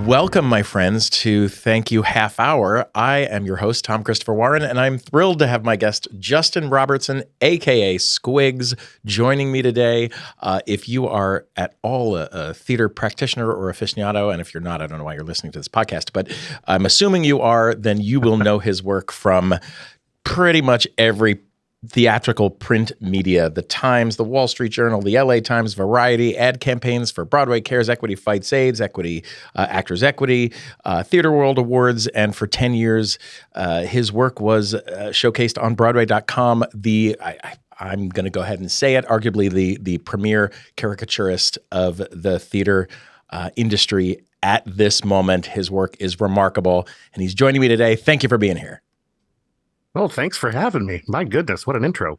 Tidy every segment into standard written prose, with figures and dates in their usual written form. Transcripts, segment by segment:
Welcome, my friends, to Thank You Half Hour. I am your host, Tom Christopher Warren, and I'm thrilled to have my guest, Justin Robertson, a.k.a. Squigs, joining me today. If you are at all a theater practitioner or aficionado, and if you're not, I don't know why you're listening to this podcast, but I'm assuming you are, then you will know his work from pretty much every theatrical print media: the Times, the Wall Street Journal, the LA Times, Variety, ad campaigns for Broadway Cares, Equity Fights AIDS, Equity, Actors Equity, Theater World Awards, and for 10 years, his work was showcased on Broadway.com. I'm going to go ahead and say it, arguably the premier caricaturist of the theater industry at this moment. His work is remarkable, and he's joining me today. Thank you for being here. Well, thanks for having me. My goodness, what an intro.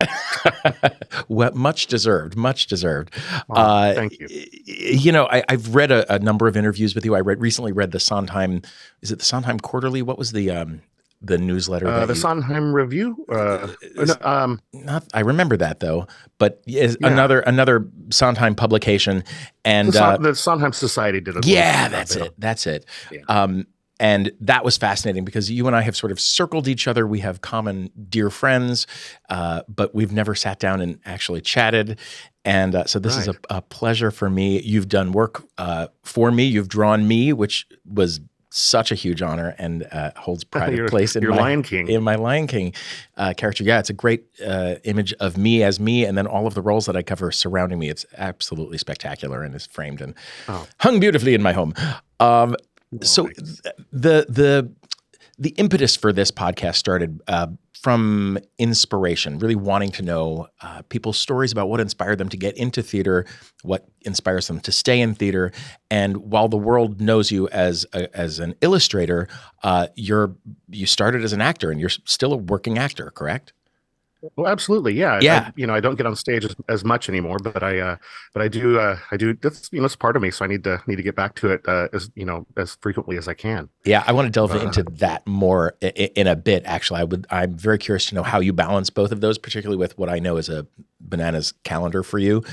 Well, much deserved, much deserved. Thank you. You know, I've read a number of interviews with you. I recently read the Sondheim, is it the Sondheim Quarterly? What was the newsletter? The Sondheim Review? I remember that though, but Yeah. another Sondheim publication. And the Sondheim Society did it. Yeah, that's it. Yeah. And that was fascinating because you and I have sort of circled each other. We have common dear friends, but we've never sat down and actually chatted. And so this is a pleasure for me. You've done work for me. You've drawn me, which was such a huge honor and holds pride of place in Lion King. In my Lion King character. Yeah, it's a great image of me as me, and then all of the roles that I cover surrounding me. It's absolutely spectacular and is framed and hung beautifully in my home. So nice. the impetus for this podcast started from inspiration, really wanting to know people's stories about what inspired them to get into theater, what inspires them to stay in theater. And while the world knows you as an illustrator, you started as an actor, and you're still a working actor, correct? Well, absolutely, yeah. Yeah. I don't get on stage as much anymore, but I do. That's it's part of me, so I need to get back to it as frequently as I can. Yeah, I want to delve into that more in a bit. Actually, I'm very curious to know how you balance both of those, particularly with what I know is a bananas calendar for you,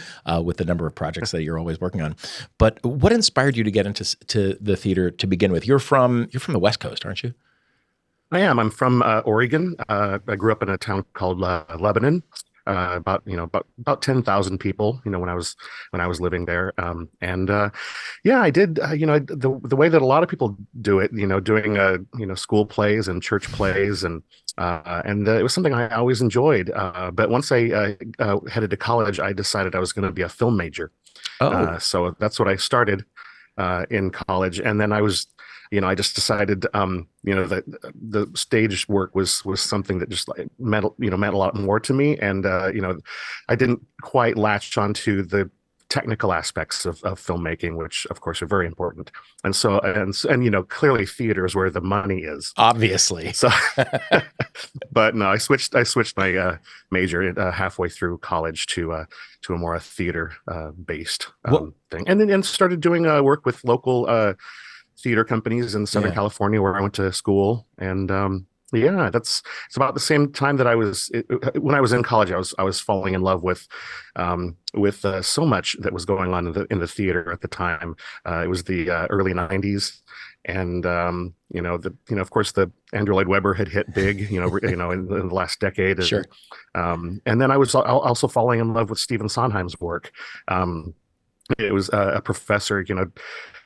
with the number of projects that you're always working on. But what inspired you to get into the theater to begin with? You're from the West Coast, aren't you? I am. I'm from Oregon. I grew up in a town called Lebanon. About 10,000 people. When I was living there. Yeah, I did. The way that a lot of people do it. Doing school plays and church plays, and it was something I always enjoyed. But once I headed to college, I decided I was going to be a film major. So that's what I started in college, and then I just decided, that the stage work was something that just meant a lot more to me. And, I didn't quite latch onto the technical aspects of filmmaking, which of course are very important. And so, clearly theater is where the money is. Obviously. So, but no, I switched my major halfway through college to a more theater based thing. And then started doing work with local, theater companies in Southern California, where I went to school. And it's about the same time that when I was in college, I was falling in love with so much that was going on in the theater at the time. It was the early 90s. And of course, the Andrew Lloyd Webber had hit big, in the last decade. Sure. And then I was also falling in love with Stephen Sondheim's work. It was a professor,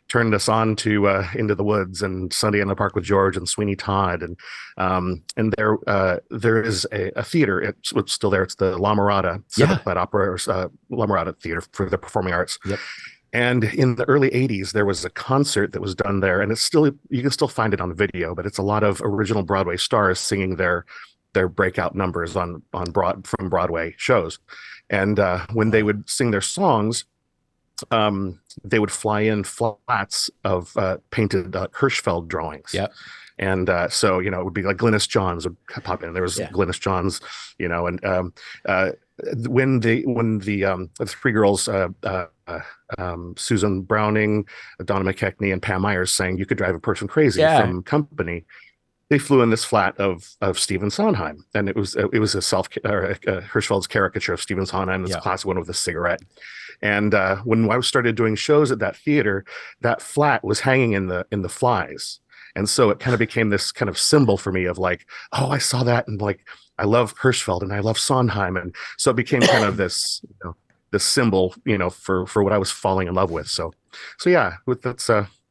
turned us on to Into the Woods and Sunday in the Park with George and Sweeney Todd, and there is a theater. It's still there. It's the La Mirada Opera, or La Mirada Theater for the Performing Arts. Yep. And in the early 80s, there was a concert that was done there, and you can still find it on video, but it's a lot of original Broadway stars singing their breakout numbers from Broadway shows. And when they would sing their songs, they would fly in flats of painted Hirschfeld drawings. Yeah. And so, it would be like Glynis Johns would pop in. There was Glynis Johns, and when the three girls, Susan Browning, Donna McKechnie, and Pam Myers sang "You Could Drive a Person Crazy" from Company. they flew in this flat of Stephen Sondheim, and it was a Hirschfeld's caricature of Stephen Sondheim, this Yeah. classic one with a cigarette. And when I started doing shows at that theater, that flat was hanging in the flies. And so it kind of became this kind of symbol for me of like, oh, I saw that, and like I love Hirschfeld and I love Sondheim, and so it became kind of this symbol, for what I was falling in love with. So yeah, that's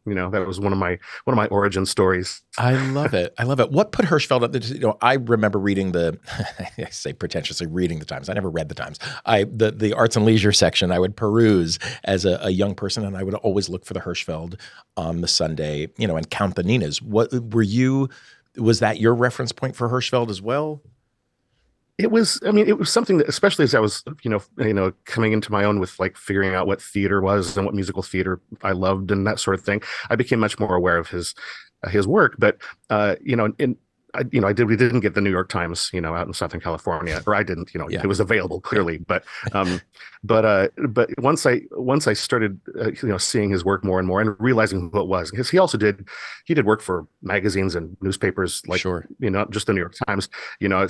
that was one of my origin stories. I love it. I love it. What put Hirschfeld up? I remember reading I say pretentiously reading the Times. I never read the Times. The arts and leisure section I would peruse as a young person, and I would always look for the Hirschfeld on the Sunday, and count the Ninas. Was that your reference point for Hirschfeld as well? It was, I mean, it was something that, especially as I was, coming into my own with like figuring out what theater was and what musical theater I loved and that sort of thing, I became much more aware of his work. But we didn't get the New York Times, out in Southern California, or I didn't, Yeah. it was available clearly, but once I started, seeing his work more and more and realizing who it was, because he did work for magazines and newspapers, like, Sure. not just the New York Times.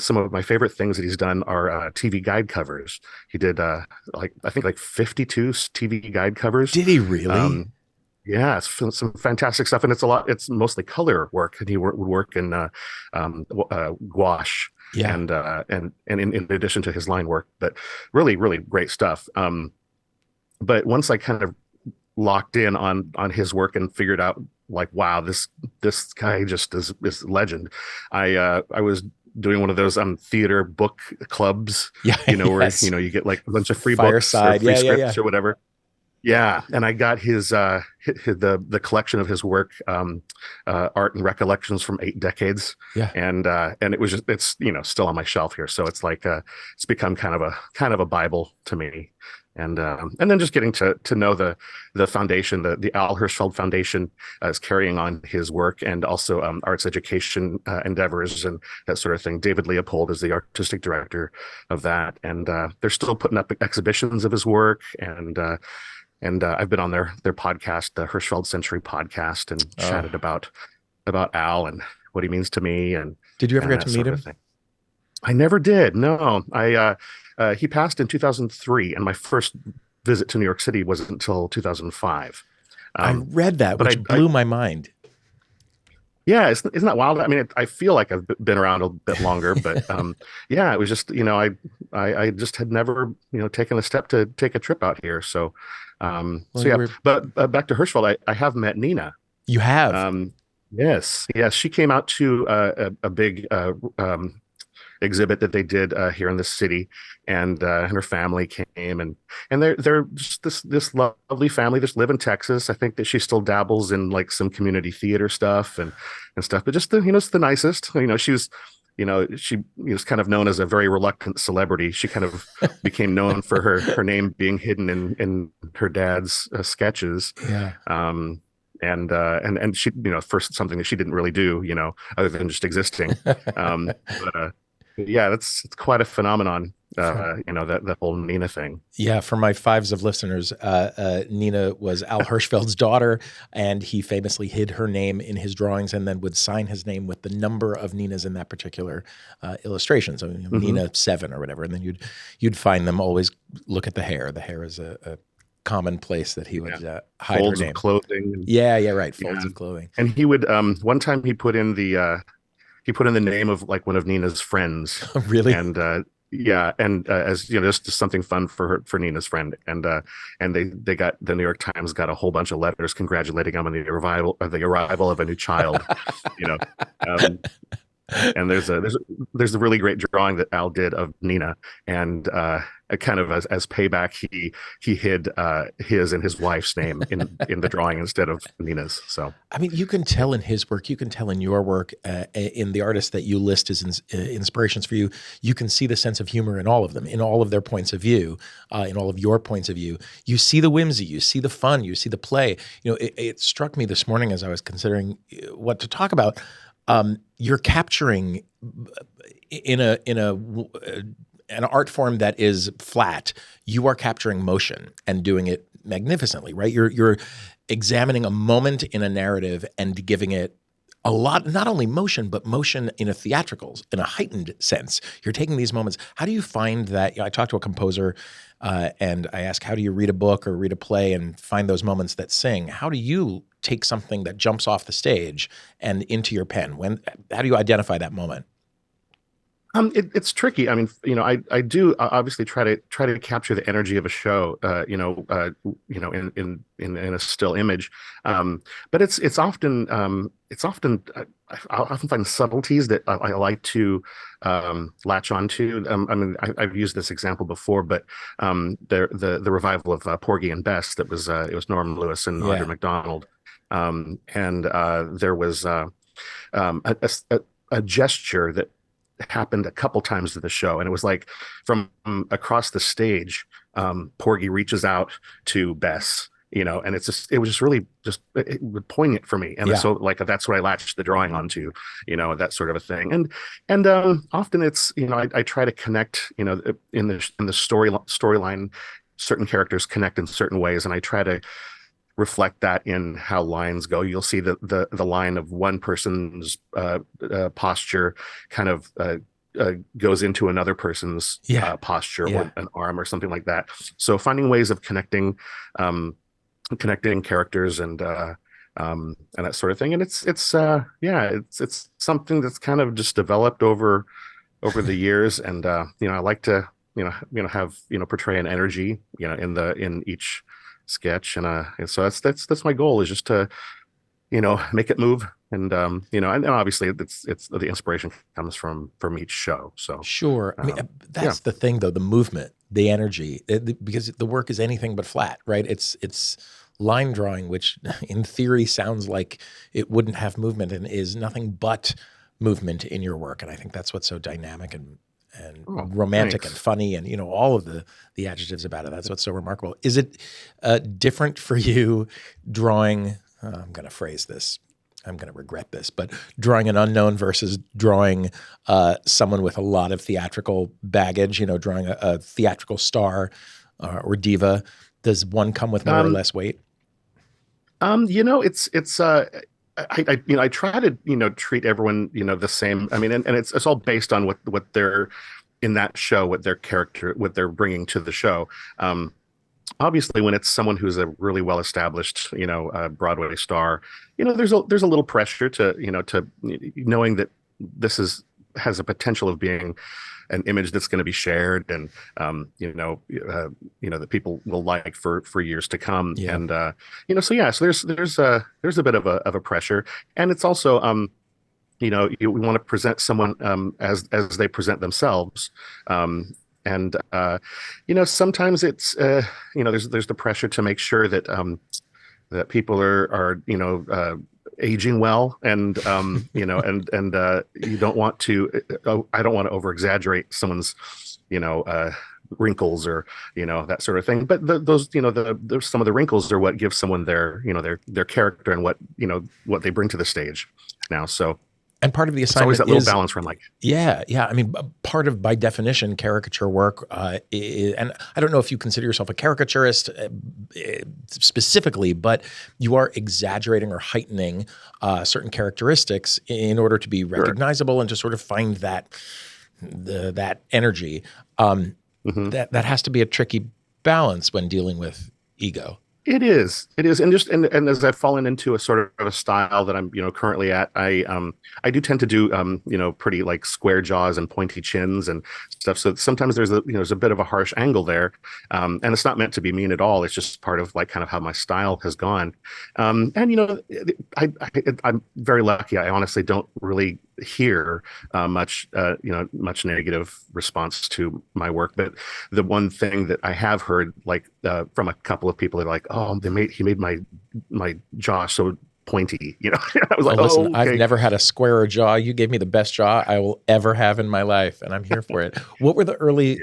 Some of my favorite things that he's done are TV guide covers. He did I think like 52 TV guide covers. Did he really? Yeah, it's some fantastic stuff, and it's mostly color work, and he would work in gouache, Yeah. and in addition to his line work, but really, really great stuff. But once I kind of locked in on his work and figured out, like, wow, this guy just is legend. I was doing one of those theater book clubs, Yeah. where Yes. you get like a bunch of free Fireside. books or free Yeah, yeah, scripts yeah. or whatever. Yeah, and I got the collection of his work, art and recollections from 8 decades, Yeah. and it's still on my shelf here, so it's like it's become kind of a Bible to me, and then just getting to know the foundation, the Al Hirschfeld Foundation, is carrying on his work, and also arts education endeavors and that sort of thing. David Leopold is the artistic director of that, and they're still putting up exhibitions of his work, and I've been on their podcast, the Hirschfeld Century podcast, and chatted about Al and what he means to me, and Did you ever get that to meet sort him? of thing. I never did. No, he passed in 2003, and my first visit to New York City wasn't until 2005. I read that, but which blew my mind. Yeah, isn't that wild? I mean, I feel like I've been around a bit longer, but yeah, it was just, I just had never, taken a step to take a trip out here. So, Well, so yeah, you were- but back to Hirschfeld, I have met Nina. You have. Yes, yes, she came out to a big exhibit that they did here in the city, and her family came, and they're just this lovely family. Just live in Texas. I think that she still dabbles in like some community theater stuff and stuff, but just it's the nicest. She was kind of known as a very reluctant celebrity. She kind of became known for her name being hidden in her dad's sketches. Yeah. And she, for something that she didn't really do, other than just existing. But yeah, it's quite a phenomenon. That whole Nina thing. Yeah, for my fives of listeners, Nina was Al Hirschfeld's daughter, and he famously hid her name in his drawings and then would sign his name with the number of Ninas in that particular illustration. So Nina 7 or whatever, and then you'd find them always look at the hair. The hair is a common place that he would hide Folds her name. of clothing. Yeah, right. Folds of clothing. And he would one time he put in the name of like one of Nina's friends. Really? And as just something fun for Nina's friend, and they got, the New York Times got a whole bunch of letters congratulating him on the arrival of a new child. And there's a really great drawing that Al did of Nina, and kind of as payback, he hid his and his wife's name in the drawing instead of Nina's. So I mean, you can tell in his work, you can tell in your work, in the artists that you list as inspirations for you, you can see the sense of humor in all of them, in all of their points of view, in all of your points of view. You see the whimsy, you see the fun, you see the play. It struck me this morning as I was considering what to talk about. You're capturing in an art form that is flat. You are capturing motion and doing it magnificently, right? You're examining a moment in a narrative and giving it a lot, not only motion, but motion in a theatrical, in a heightened sense. You're taking these moments. How do you find that? I talked to a composer and I ask, how do you read a book or read a play and find those moments that sing? How do you take something that jumps off the stage and into your pen? How do you identify that moment? It's tricky. I mean, I do obviously try to capture the energy of a show, in a still image. But I often find subtleties that I like to latch onto. I mean, I've used this example before, but the revival of Porgy and Bess, it was Norman Lewis and Audra Yeah. McDonald, and there was um, a, a gesture that happened a couple times in the show, and it was like from across the stage, Porgy reaches out to Bess, and it was just really just poignant for me, and Yeah. so like that's what I latched the drawing onto, that sort of a thing, and often it's I try to connect, in the storyline, certain characters connect in certain ways, and I try to reflect that in how lines go. You'll see the line of one person's posture kind of goes into another person's Yeah. posture Yeah. or an arm or something like that. So finding ways of um, connecting characters and that sort of thing. And it's something that's kind of just developed over the years. And I like to have portray an energy in each sketch, and so that's my goal, is just to make it move, and obviously it's the inspiration comes from each show. So Sure. I mean, yeah, that's the thing, though, the movement, the energy, because the work is anything but flat, right? It's line drawing, which in theory sounds like it wouldn't have movement and is nothing but movement in your work. And I think that's what's so dynamic and oh, romantic and thanks. funny, and all of the adjectives about it. That's what's so remarkable. Is it different for you drawing? I'm going to phrase this. I'm going to regret this, but drawing an unknown versus drawing someone with a lot of theatrical baggage, drawing a theatrical star or diva, does one come with more or um less weight? it's I try to treat everyone the same. I mean, and it's all based on what they're in that show, what their character, what they're bringing to the show. Obviously, when it's someone who's a really well established Broadway star, there's a little pressure to to knowing that this is has a potential of being an image that's going to be shared, and that people will like for years to come. Yeah. And so yeah, so there's a bit of a pressure, and it's also we want to present someone as they present themselves. And sometimes it's there's the pressure to make sure that people are aging well, and you don't want to I don't want to over exaggerate someone's wrinkles, or that sort of thing, but those some of the wrinkles are what gives someone their character, and what they bring to the stage now. So And part of the it's always assignment that little is, balance where I'm like, yeah, yeah. I mean, part of, by definition, caricature work, and I don't know if you consider yourself a caricaturist specifically, but you are exaggerating or heightening certain characteristics in order to be sure. recognizable and to sort of find that energy. Mhm. That has to be a tricky balance when dealing with ego. It is, and as I've fallen into a sort of a style that I'm currently at, I do tend to do pretty like square jaws and pointy chins and stuff. So sometimes there's a bit of a harsh angle there, and it's not meant to be mean at all. It's just part of like kind of how my style has gone, and I'm very lucky. I honestly don't really hear much negative response to my work, but the one thing that I have heard, like from a couple of people, that are like, "Oh, he made my jaw so pointy." I was Oh, like, listen, "Oh, I've okay." never had a squarer jaw. You gave me the best jaw I will ever have in my life, and I'm here for it. What were the early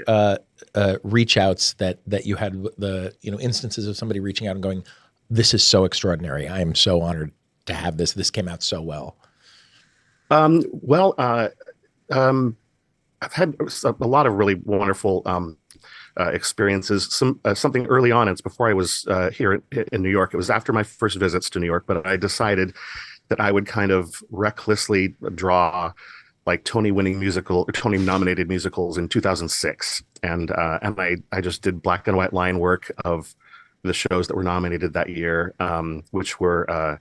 reach outs that you had, the instances of somebody reaching out and going, "This is so extraordinary. I am so honored to have this. This came out so well." Well, um, I've had a lot of really wonderful experiences. Something early on, it's before I was here in New York. It was after my first visits to New York, but I decided that I would kind of recklessly draw like Tony nominated musicals in 2006, and I just did black and white line work of the shows that were nominated that year, which were I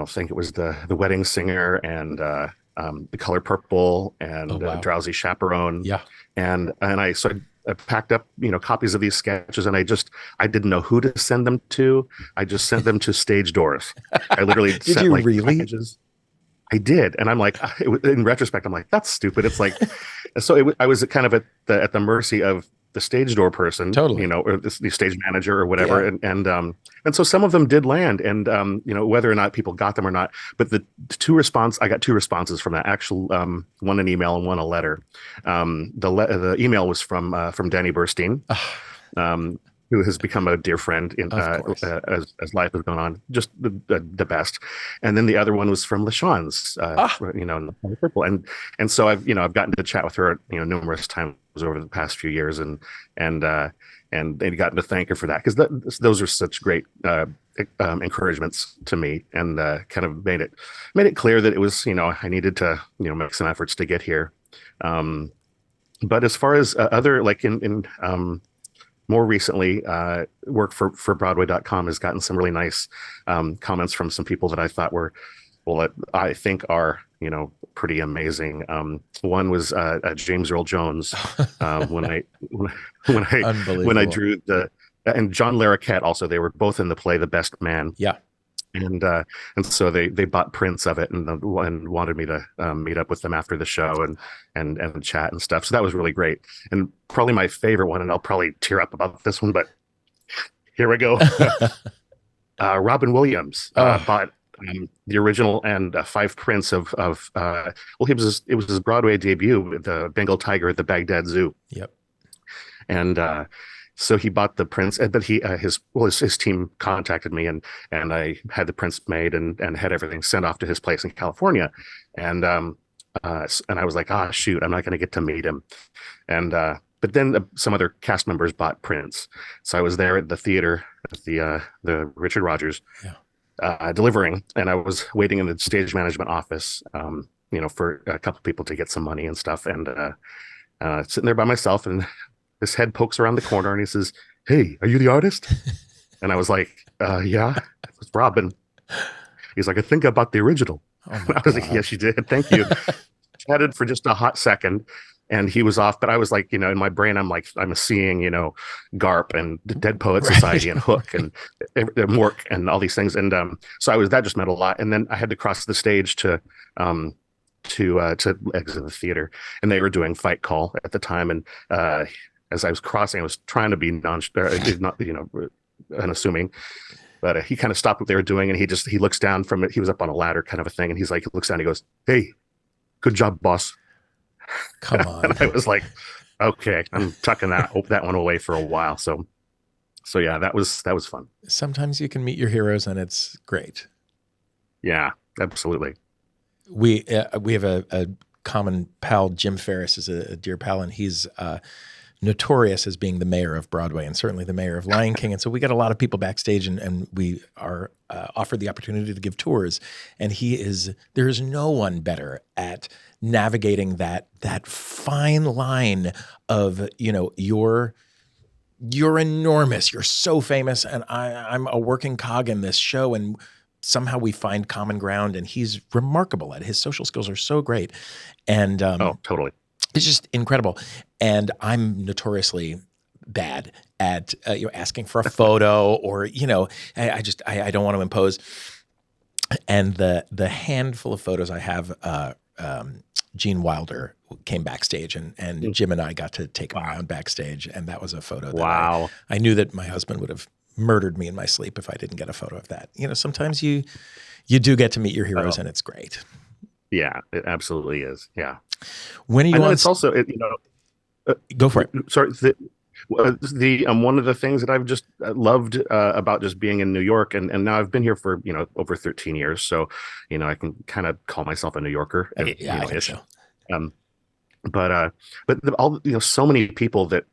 think it was the Wedding Singer and The Color Purple Oh, and wow. Drowsy Chaperone, Yeah. I packed up copies of these sketches, and I didn't know who to send them to. I just sent them to stage doors. I literally Did sent you like really? packages. I did, and I'm like, in retrospect, I'm like, that's stupid. It's like, I was kind of at the mercy of the stage door person, Totally. or the stage manager or whatever, Yeah. and so some of them did land, and whether or not people got them or not, but I got two responses from that actual one an email and one a letter. The email was from Danny Burstein, Ah, um, who has become a dear friend of course. as life has gone on, just the best. And then the other one was from LaShawne's, Ah, in the Color Purple, and so I've gotten to chat with her, numerous times over the past few years, and uh, and gotten to thank her for that, because those are such great encouragements to me, and kind of made it clear that it was, I needed to make some efforts to get here. Um, but as far as other, like in more recently, work for Broadway.com has gotten some really nice comments from some people that I thought were, well, I think are, pretty amazing. One was James Earl Jones. When I when I when I unbelievable. drew and John Larroquette also, they were both in the play The Best Man, Yeah. and uh, and so they bought prints of it, and wanted me to meet up with them after the show, and chat and stuff. So that was really great. And probably my favorite one, and I'll probably tear up about this one, but here we go. Robin Williams Oh, bought the original and five prints of well, it was his Broadway debut, The Bengal Tiger at the Baghdad Zoo, yep. and so he bought the prints, but his team contacted me, and I had the prints made, and had everything sent off to his place in California, and I was like, ah, shoot, I'm not going to get to meet him, and but then some other cast members bought prints, so I was there at the theater at the Richard Rogers, Yeah. delivering, and I was waiting in the stage management office, for a couple people to get some money and stuff, and sitting there by myself, and this head pokes around the corner, and he says, "Hey, are you the artist?" And I was like, "Yeah, it's Robin." He's like, "I think I bought the original." Oh And my I was like, God. "Yes, you did. Thank you." Chatted for just a hot second, and he was off. But I was like, in my brain, I'm seeing, GARP and Dead Poet Right. Society and Hook and Mork and all these things, and that just meant a lot. And then I had to cross the stage um, to exit the theater, and they were doing Fight Call at the time, and as I was crossing, I was trying to be not, unassuming, but he kind of stopped what they were doing, and he looks down from it. He was up on a ladder, kind of a thing, and he looks down, and he goes, "Hey, good job, boss." Come And on. I was like, "Okay, I'm tucking that one away for a while." So yeah, that was fun. Sometimes you can meet your heroes and it's great. Yeah, absolutely. We have a common pal. Jim Ferris is a dear pal, and he's notorious as being the mayor of Broadway and certainly the mayor of Lion King. And so we got a lot of people backstage, and we are offered the opportunity to give tours. And there is no one better at navigating that fine line of, you're enormous, you're so famous, and I'm a working cog in this show, and somehow we find common ground. And he's remarkable at his social skills are so great, and Oh, totally. it's just incredible. And I'm notoriously bad at asking for a photo, or I don't want to impose. And the handful of photos I have, Gene Wilder came backstage, and Jim and I got to take him Wow. around backstage, and that was a photo that Wow. I knew that my husband would have murdered me in my sleep if I didn't get a photo of that. Sometimes you do get to meet your heroes, Oh, and it's great. yeah, it absolutely is. Yeah. When are you And then on? it's also, Go for it. sorry, the one of the things that I've just loved about just being in New York, and now I've been here for over 13 years, so I can kind of call myself a New Yorker, Yeah, I think ish. so. Um, But so many people that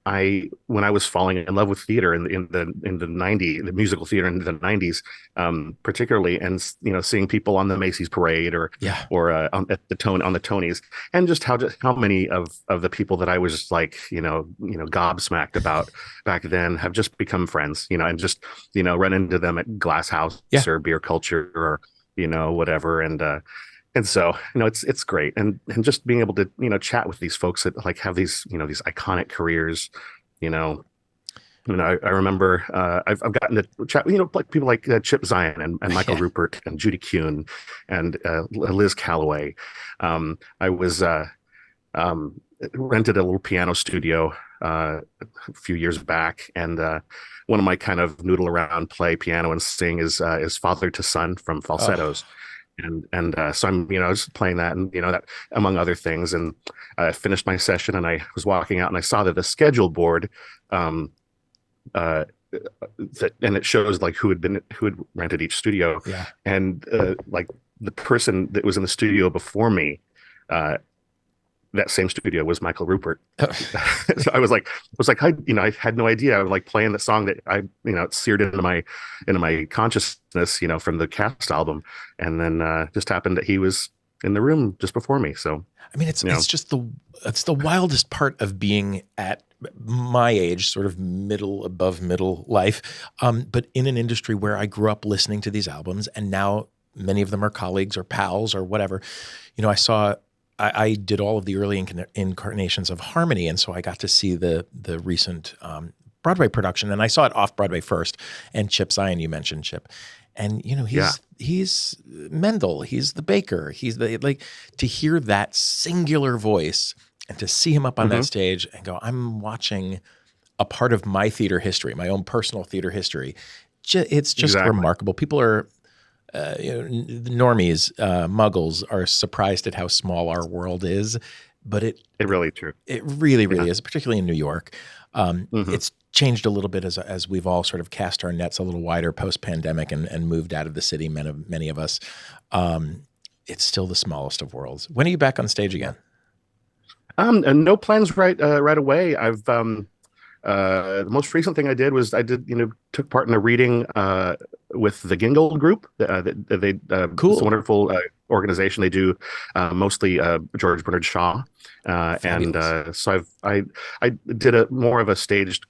when I was falling in love with theater in the 90s, the musical theater in the 90s, particularly, and seeing people on the Macy's parade Yeah. or at the on the Tonys, and just how many of the people that I was just like gobsmacked about back then have just become friends, and just run into them at Glass House Yeah. or Beer Culture or whatever. And so, it's great. And just being able to, chat with these folks that like have these iconic careers, you know, I remember I've gotten to chat, like people like Chip Zien and Michael Yeah. Rupert and Judy Kuhn and Liz Calloway. I was rented a little piano studio a few years back, and one of my kind of noodle around, play piano and sing is Father to Son from Oh, Falsettos. And so I'm I was playing that, and that among other things. And I finished my session, and I was walking out, and I saw that the schedule board um uh and it shows like who had rented each studio. yeah. And like the person that was in the studio before me, uh that same studio was Michael Rupert. So I was like I had no idea. I was like playing the song that it's seared into my consciousness, from the cast album. And then just happened that he was in the room just before me. So, I mean, you know, it's just it's the wildest part of being at my age, sort of middle, above middle life, but in an industry where I grew up listening to these albums, and now many of them are colleagues or pals or whatever. I did all of the early incarnations of Harmony, and so I got to see the recent Broadway production, and I saw it off Broadway first. And Chip Zien, you mentioned Chip, and yeah. he's Mendel, he's the baker, he's the like to hear that singular voice and to see him up on that Hmm. stage and go, I'm watching a part of my theater history, my own personal theater history. It's just Exactly. remarkable. People are the normies, muggles are surprised at how small our world is, but It really true. it really, Yeah. really is, particularly in New York. Hmm. It's changed a little bit as we've all sort of cast our nets a little wider post pandemic and moved out of the city. Many of us. Um, it's still the smallest of worlds. When are you back on stage again? And no plans right away. The most recent thing I did was took part in a reading with the Gingold Group. It's a Cool, wonderful organization. They do mostly George Bernard Shaw, and fabulous. so I did a more of a staged,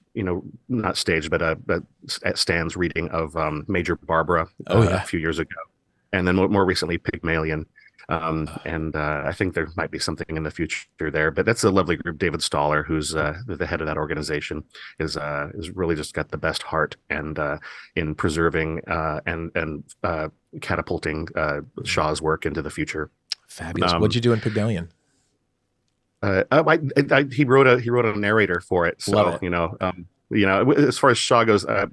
not staged, but at Stan's reading of Major Barbara Oh a yeah. few years ago, and then more recently Pygmalion. And I think there might be something in the future there, but that's a lovely group. David Stoller, who's the head of that organization, is really just got the best heart and in preserving and catapulting Shaw's work into the future. Fabulous. What'd Um, you do in Pygmalion? he wrote a narrator for it, Love so it. as far as Shaw goes, I've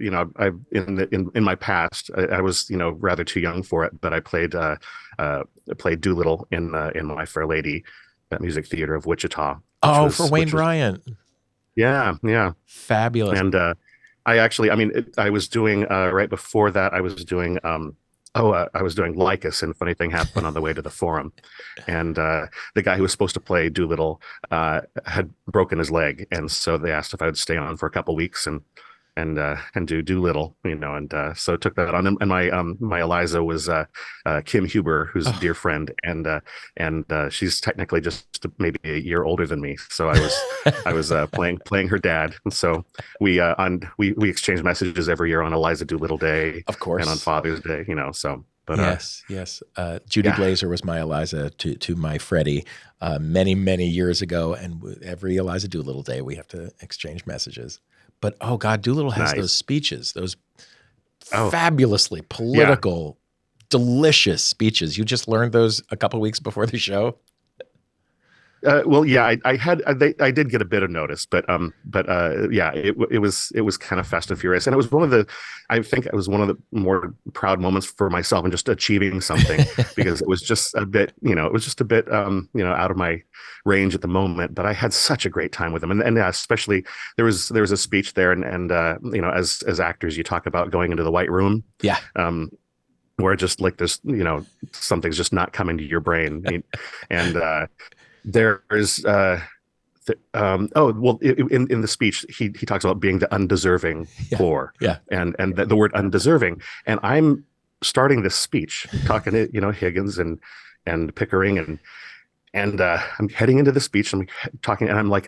in my past, I was rather too young for it, but I played Doolittle in My Fair Lady at Music Theater of Wichita, which Oh, for was Wayne which was Bryant. yeah, yeah. Fabulous. And I was doing right before that, I was doing I was doing Lycus, and funny thing happened on the way to the forum, and the guy who was supposed to play Doolittle had broken his leg, and so they asked if I would stay on for a couple weeks and do Doolittle, and so took that on. And my Eliza was Kim Huber, who's a dear Oh. friend, and she's technically just maybe a year older than me. So I was playing her dad, and so we exchange messages every year on Eliza Doolittle Day Of and on course. Father's Day, so. But Yes, yes. Judy yeah, Glazer was my Eliza to my Freddie many, many years ago, and every Eliza Doolittle day we have to exchange messages. But oh God, Doolittle has those nice. speeches, those Oh, fabulously yeah. political, delicious speeches. You just learned those a couple weeks before the show. Well, yeah, I did get a bit of notice, but yeah, it was kind of Fast and Furious, and it was I think it was one of the more proud moments for myself in just achieving something, because it was just a bit, out of my range at the moment, but I had such a great time with them, and especially there was a speech there, and as actors, you talk about going into the white room, Yeah. um, where just like there's something's just not coming to your brain, and there's In the speech, he talks about being the undeserving Yeah. poor, Yeah. and the word undeserving. And I'm starting this speech talking to Higgins and Pickering and I'm heading into the speech. I'm talking, and I'm like,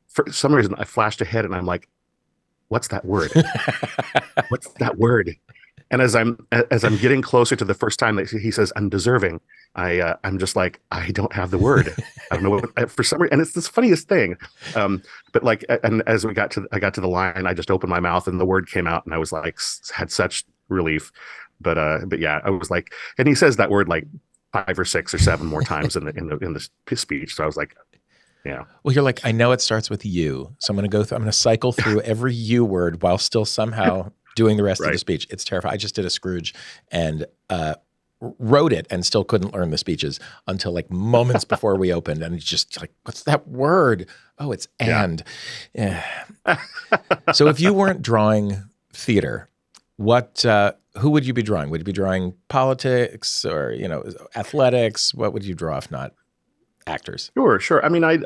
for some reason I flashed ahead, and I'm like, what's that word? What's that word? And as I'm getting closer to the first time that he says undeserving, I'm just like, I don't have the word. I don't know what, for some reason, and it's this funniest thing. But like, and as I got to the line, I just opened my mouth and the word came out, and I was like, had such relief. But yeah, I was like, and he says that word like 5 or 6 or 7 more times in the speech. So I was like, yeah, Well, you're like, I know it starts with you, so I'm going to cycle through every you word while still somehow doing the rest of the right. speech. It's terrifying. I just did a Scrooge and wrote it and still couldn't learn the speeches until like moments before we opened. And it's just like, what's that word? Oh, it's and. Yeah. So if you weren't drawing theater, who would you be drawing? Would you be drawing politics or, athletics? What would you draw if not actors? Sure. I mean, I've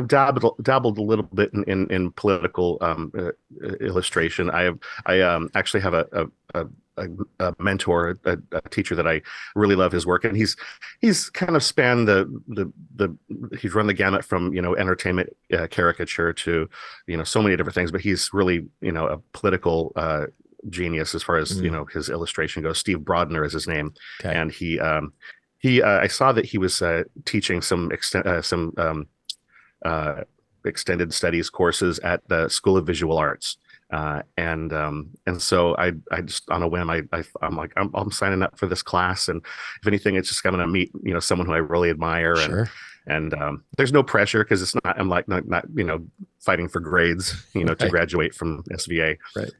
dabbled a little bit in political illustration. I actually have a mentor, a teacher that I really love his work, and he's kind of spanned he's run the gamut from entertainment caricature to so many different things, but he's really a political genius as far as his illustration goes. Steve Broadner is his name, Okay. and I saw that he was teaching some extended studies courses at the School of Visual Arts, and so I just on a whim I'm like I'm signing up for this class, and if anything, it's just I'm going to meet someone who I really admire, Sure. and there's no pressure because it's not I'm like not fighting for grades to Right. graduate from SVA, Right.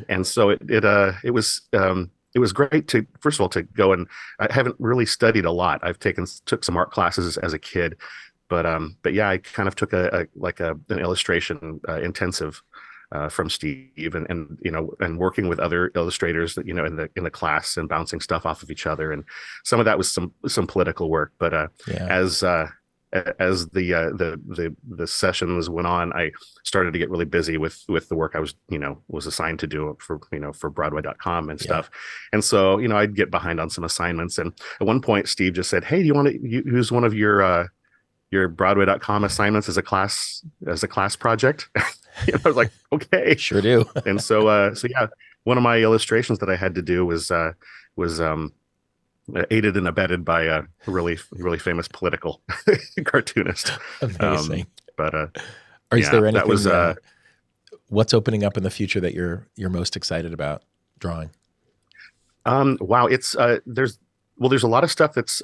and so it was great to, first of all, to go, and I haven't really studied a lot. Took some art classes as a kid, but yeah, I kind of took an illustration intensive from Steve, and working with other illustrators that in the class and bouncing stuff off of each other, and some of that was some political work. But Yeah. as the sessions went on, I started to get really busy with the work I was assigned to do for Broadway.com and stuff. And so I'd get behind on some assignments, and at one point Steve just said, "Hey, do you want to use one of your Broadway.com assignments as a class project?" I was like, okay, Sure do. And so yeah, one of my illustrations that I had to do was aided and abetted by a really really famous political cartoonist. Amazing. But Or is there anything that was what's opening up in the future that you're most excited about drawing? wow, it's there's a lot of stuff that's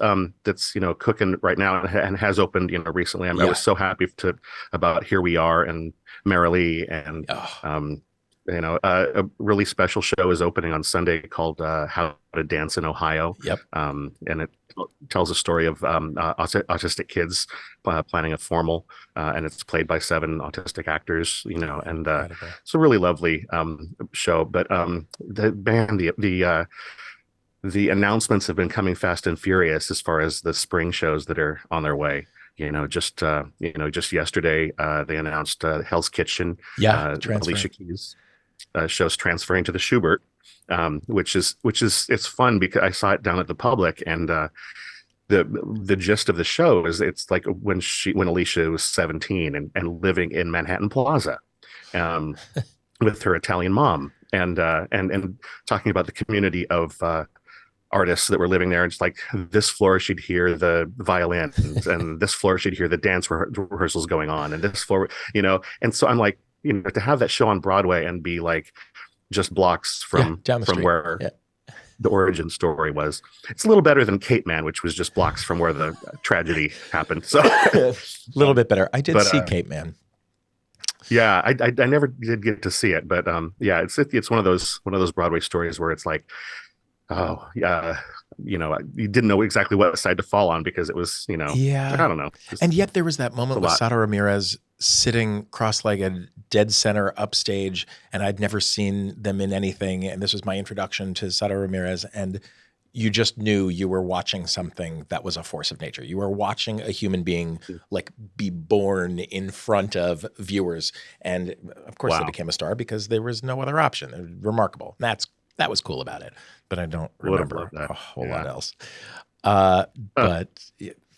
cooking right now and has opened recently. I was so happy about Here We Are and Merrily, and a really special show is opening on Sunday called How to Dance in Ohio. Yep. And it tells a story of autistic kids planning a formal, and it's played by 7 autistic actors. And it's a really lovely show. But the announcements have been coming fast and furious as far as the spring shows that are on their way. Just yesterday they announced Hell's Kitchen. Alicia Keys show's transferring to the Schubert, which is it's fun because I saw it down at the Public, and the gist of the show is it's like when Alicia was 17 and living in Manhattan Plaza, with her Italian mom, and talking about the community of artists that were living there, and just like this floor she'd hear the violins, and this floor she'd hear the dance rehearsals going on, and this floor, and so I'm like, to have that show on Broadway and be like just blocks from where the origin story was. It's a little better than Cape Man, which was just blocks from where the tragedy happened. So a little bit better. I did see Cape Man. Yeah, I never did get to see it, but yeah, it's one of those Broadway stories where it's like, oh yeah, you didn't know exactly what side to fall on because it was, I don't know. And yet there was that moment with Sada Ramirez sitting cross-legged, dead center upstage, and I'd never seen them in anything, and this was my introduction to Sada Ramirez, and you just knew you were watching something that was a force of nature. You were watching a human being like be born in front of viewers. And of course they Wow. became a star because there was no other option. They're remarkable. That was cool about it. But I don't Would have remember loved that. a whole lot Yeah. else. Uh, But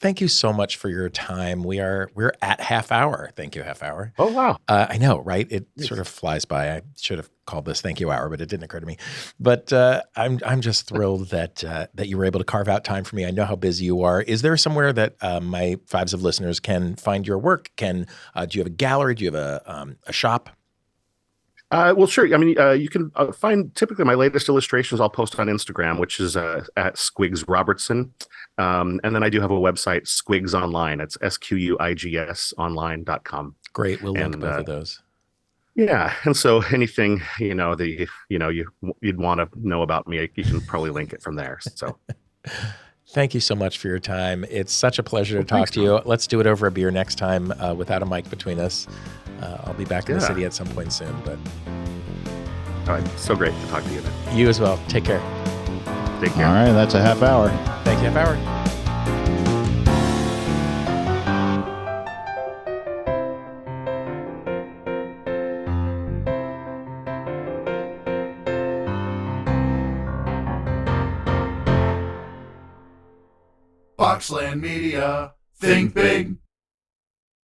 thank you so much for your time. We're at half hour. Thank you, half hour. oh, wow. I know, right? It Nice. sort of flies by. I should have called this thank you hour, but it didn't occur to me. But I'm just thrilled that you were able to carve out time for me. I know how busy you are. Is there somewhere that my Fives of listeners can find your work? Do you have a gallery? Do you have a shop? Well, sure. I mean, you can find typically my latest illustrations I'll post on Instagram, which is at Squigs Robertson. And then I do have a website, Squigs Online. It's Squigs online.com. Great. We'll link And both of those. yeah, and so anything, you'd want to know about me, you can probably link it from there. So Thank you so much for your time. It's such a pleasure to talk thanks, to you. Tom. Let's do it over a beer next time without a mic between us. I'll be back in the Yeah. city at some point soon, but All right. So great to talk to you then. you as well. Take care. Take All care. right, that's a half hour. Thank you, half hour. Boxland Media. Think big.